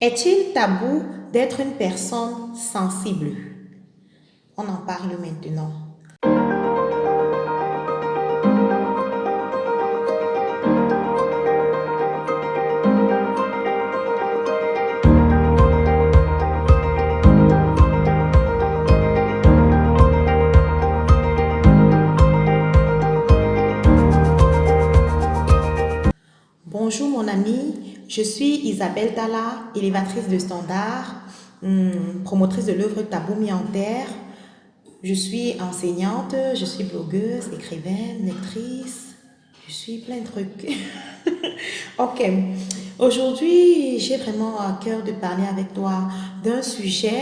Est-il tabou d'être une personne sensible? On en parle maintenant. Bonjour mon ami, je suis Isabelle Dalla, élévatrice de standard, promotrice de l'œuvre Tabou mis en terre. Je suis enseignante, je suis blogueuse, écrivaine, lectrice, je suis plein de trucs. Ok, aujourd'hui j'ai vraiment à cœur de parler avec toi d'un sujet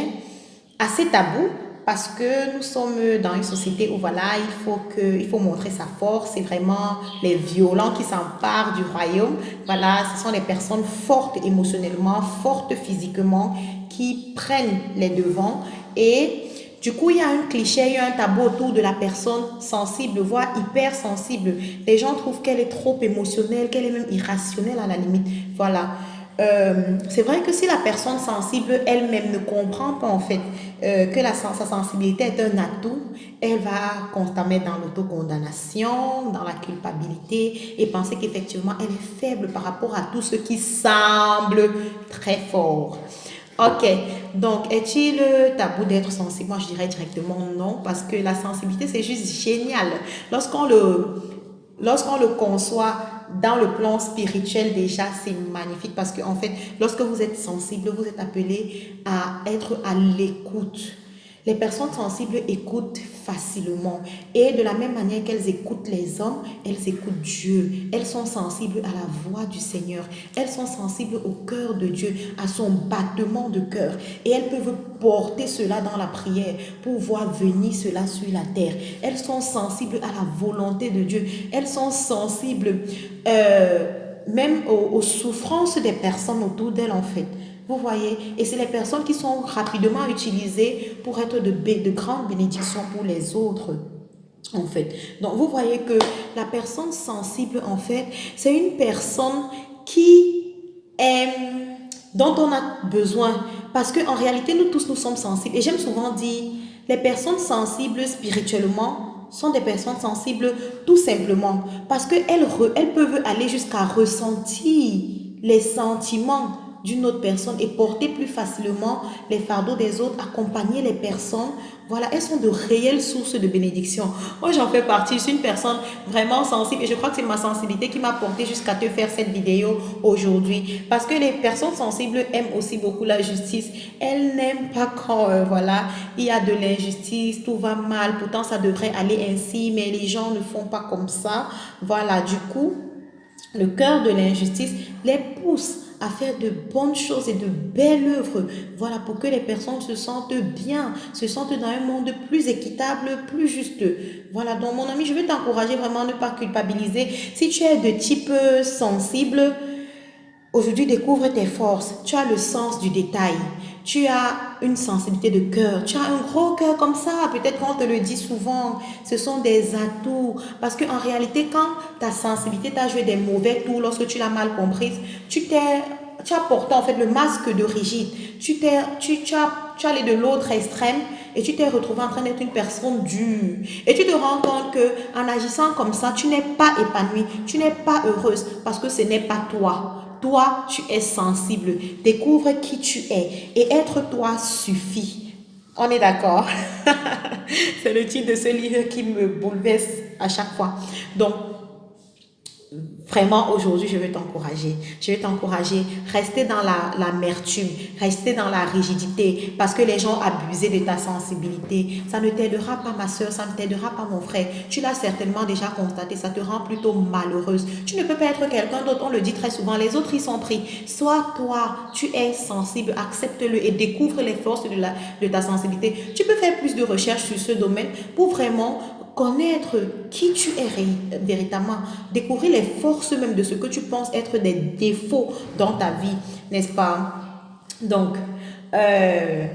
assez tabou parce que nous sommes dans une société où voilà, il faut montrer sa force. C'est vraiment les violents qui s'emparent du royaume. Voilà, ce sont les personnes fortes émotionnellement, fortes physiquement qui prennent les devants et du coup, il y a un cliché, il y a un tabou autour de la personne sensible, voire hypersensible. Les gens trouvent qu'elle est trop émotionnelle, qu'elle est même irrationnelle à la limite. Voilà. C'est vrai que si la personne sensible elle-même ne comprend pas en fait que sa sensibilité est un atout, elle va constamment être dans l'autocondamnation, dans la culpabilité et penser qu'effectivement elle est faible par rapport à tout ce qui semble très fort. Ok, donc est-il tabou d'être sensible? Moi je dirais directement non parce que la sensibilité c'est juste génial. Lorsqu'on le, lorsqu'on le conçoit dans le plan spirituel déjà c'est magnifique parce que en fait lorsque vous êtes sensible vous êtes appelé à être à l'écoute. Les personnes sensibles écoutent facilement et de la même manière qu'elles écoutent les hommes, elles écoutent Dieu. Elles sont sensibles à la voix du Seigneur. Elles sont sensibles au cœur de Dieu, à son battement de cœur. Et elles peuvent porter cela dans la prière pour voir venir cela sur la terre. Elles sont sensibles à la volonté de Dieu. Elles sont sensibles même aux souffrances des personnes autour d'elles en fait. Vous voyez, et c'est les personnes qui sont rapidement utilisées pour être de grandes bénédictions pour les autres, en fait. Donc, vous voyez que la personne sensible, en fait, c'est une personne qui aime, dont on a besoin. Parce qu'en réalité, nous tous, nous sommes sensibles. Et j'aime souvent dire, les personnes sensibles spirituellement sont des personnes sensibles tout simplement. Parce qu'elles peuvent aller jusqu'à ressentir les sentiments d'une autre personne et porter plus facilement les fardeaux des autres, accompagner les personnes. Voilà, elles sont de réelles sources de bénédiction. Moi, j'en fais partie. Je suis une personne vraiment sensible et je crois que c'est ma sensibilité qui m'a porté jusqu'à te faire cette vidéo aujourd'hui. Parce que les personnes sensibles aiment aussi beaucoup la justice. Elles n'aiment pas quand, voilà, il y a de l'injustice, tout va mal. Pourtant, ça devrait aller ainsi, mais les gens ne font pas comme ça. Voilà, du coup, le cœur de l'injustice les pousse à faire de bonnes choses et de belles œuvres. Voilà, pour que les personnes se sentent bien, se sentent dans un monde plus équitable, plus juste. Voilà, donc mon ami, je vais t'encourager vraiment à ne pas culpabiliser. Si tu es de type sensible, aujourd'hui, découvre tes forces. Tu as le sens du détail. Tu as une sensibilité de cœur. Tu as un gros cœur comme ça. Peut-être qu'on te le dit souvent. Ce sont des atouts. Parce qu'en réalité, quand ta sensibilité t'a joué des mauvais tours lorsque tu l'as mal comprise, tu as porté en fait le masque de rigide. Tu as allé de l'autre extrême et tu t'es retrouvé en train d'être une personne dure. Et tu te rends compte que en agissant comme ça, tu n'es pas épanouie, tu n'es pas heureuse parce que ce n'est pas toi. Toi, tu es sensible. Découvre qui tu es et être toi suffit. On est d'accord? C'est le titre de ce livre qui me bouleverse à chaque fois. Donc, vraiment, aujourd'hui, je veux t'encourager. Je veux t'encourager. Rester dans l'amertume, rester dans la rigidité, parce que les gens abusent de ta sensibilité. Ça ne t'aidera pas, ma soeur, ça ne t'aidera pas, mon frère. Tu l'as certainement déjà constaté, ça te rend plutôt malheureuse. Tu ne peux pas être quelqu'un d'autre, on le dit très souvent, les autres, ils sont pris. Sois toi, tu es sensible, accepte-le et découvre les forces de ta sensibilité. Tu peux faire plus de recherches sur ce domaine pour vraiment connaître qui tu es véritablement, découvrir les forces même de ce que tu penses être des défauts dans ta vie, n'est-ce pas? Donc, euh,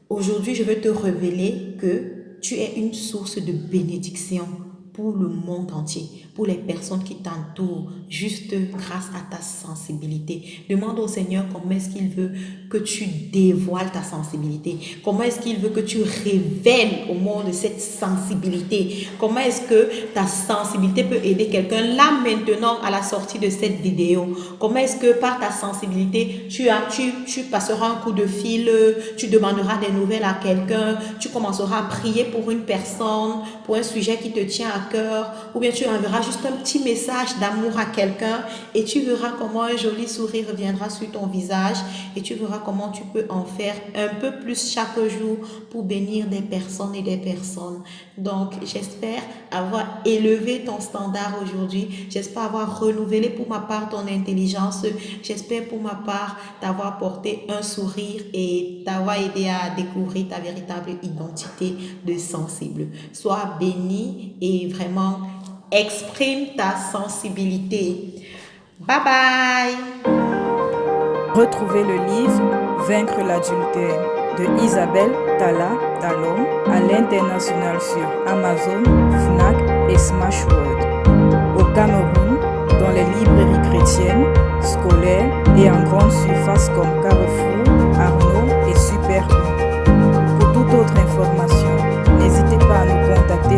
aujourd'hui, je veux te révéler que tu es une source de bénédiction. pour le monde entier, pour les personnes qui t'entourent, juste grâce à ta sensibilité. Demande au Seigneur comment est-ce qu'il veut que tu dévoiles ta sensibilité, comment est-ce qu'il veut que tu révèles au monde cette sensibilité, comment est-ce que ta sensibilité peut aider quelqu'un là maintenant à la sortie de cette vidéo, comment est-ce que par ta sensibilité tu passeras un coup de fil, tu demanderas des nouvelles à quelqu'un, tu commenceras à prier pour une personne, pour un sujet qui te tient à cœur, ou bien tu enverras juste un petit message d'amour à quelqu'un et tu verras comment un joli sourire reviendra sur ton visage et tu verras comment tu peux en faire un peu plus chaque jour pour bénir des personnes et des personnes. Donc, j'espère avoir élevé ton standard aujourd'hui. J'espère avoir renouvelé pour ma part ton intelligence. J'espère pour ma part t'avoir porté un sourire et t'avoir aidé à découvrir ta véritable identité de sensible. Sois béni et vraiment exprime ta sensibilité. Bye bye! Retrouvez le livre Vaincre l'adultère de Isabelle Talla Talom à l'international sur Amazon, Fnac et Smashworld. Au Cameroun, dans les librairies chrétiennes, scolaires et en grande surface comme Carrefour, Arnaud et Super U. Pour toute autre information, n'hésitez pas à nous contacter